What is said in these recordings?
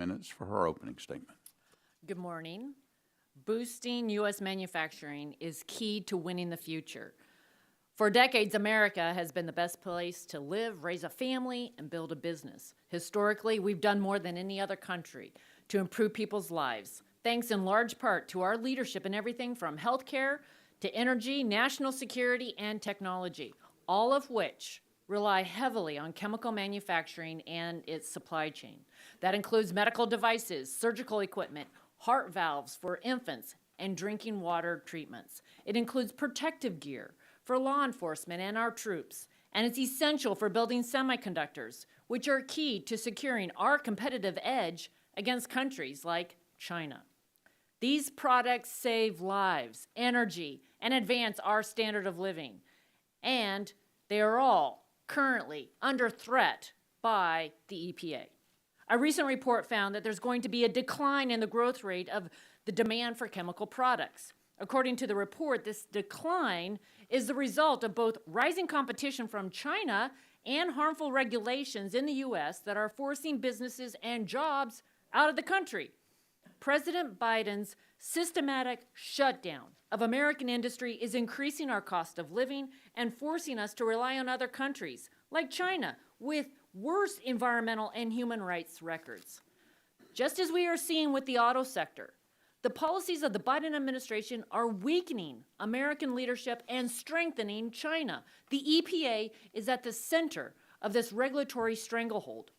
Minutes for her opening statement. Good morning. Boosting U.S. manufacturing is key to winning the future. For decades, America has been the best place to live, raise a family, and build a business. Historically, we've done more than any other country to improve people's lives, thanks in large part to our leadership in everything from healthcare to energy, national security, and technology, all of which rely heavily on chemical manufacturing and its supply chain. That includes medical devices, surgical equipment, heart valves for infants, and drinking water treatments. It includes protective gear for law enforcement and our troops, and it's essential for building semiconductors, which are key to securing our competitive edge against countries like China. These products save lives, energy, and advance our standard of living, and they are all currently under threat by the EPA. A recent report found that there's going to be a decline in the growth rate of the demand for chemical products. According to the report, this decline is the result of both rising competition from China and harmful regulations in the U.S. that are forcing businesses and jobs out of the country. President Biden's systematic shutdown of American industry is increasing our cost of living and forcing us to rely on other countries, like China, with worse environmental and human rights records. Just as we are seeing with the auto sector, the policies of the Biden administration are weakening American leadership and strengthening China. The EPA is at the center of this regulatory stranglehold.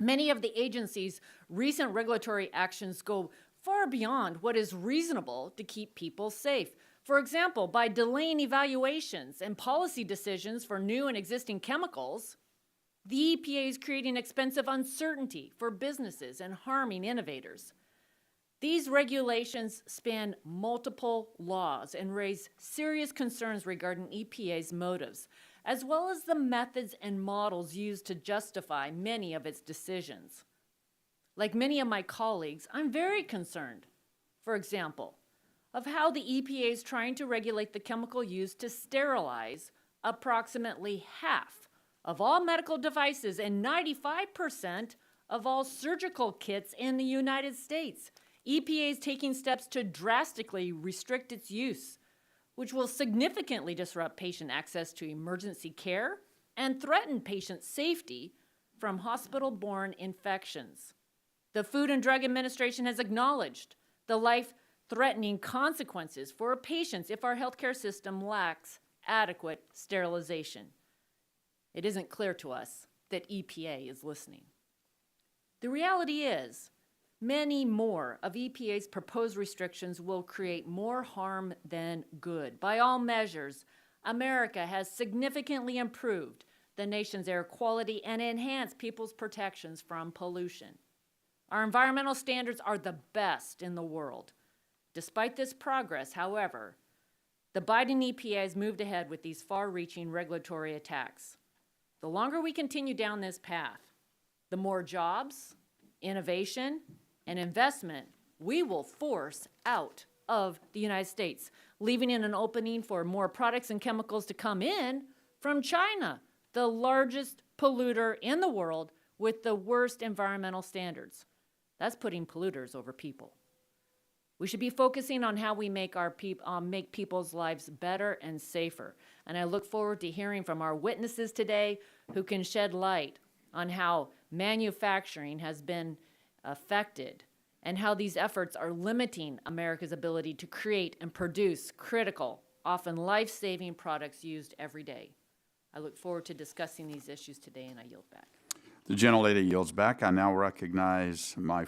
Many of the agency's recent regulatory actions go far beyond what is reasonable to keep people safe. For example, by delaying evaluations and policy decisions for new and existing chemicals, the EPA is creating expensive uncertainty for businesses and harming innovators. These regulations span multiple laws and raise serious concerns regarding EPA's motives, as well as the methods and models used to justify many of its decisions. Like many of my colleagues, I'm very concerned, for example, of how the EPA is trying to regulate the chemical used to sterilize approximately half of all medical devices and 95% of all surgical kits in the United States. EPA is taking steps to drastically restrict its use, which will significantly disrupt patient access to emergency care and threaten patient safety from hospital-borne infections. The Food and Drug Administration has acknowledged the life-threatening consequences for patients if our healthcare system lacks adequate sterilization. It isn't clear to us that EPA is listening. The reality is, many more of EPA's proposed restrictions will create more harm than good. By all measures, America has significantly improved the nation's air quality and enhanced people's protections from pollution. Our environmental standards are the best in the world. Despite this progress, however, the Biden EPA has moved ahead with these far-reaching regulatory attacks. The longer we continue down this path, the more jobs, innovation, and investment we will force out of the United States, leaving in an opening for more products and chemicals to come in from China, the largest polluter in the world with the worst environmental standards. That's putting polluters over people. We should be focusing on how we make make people's lives better and safer. And I look forward to hearing from our witnesses today who can shed light on how manufacturing has been affected and how these efforts are limiting America's ability to create and produce critical, often life-saving products used every day. I look forward to discussing these issues today, and I yield back. The gentlelady yields back. I now recognize my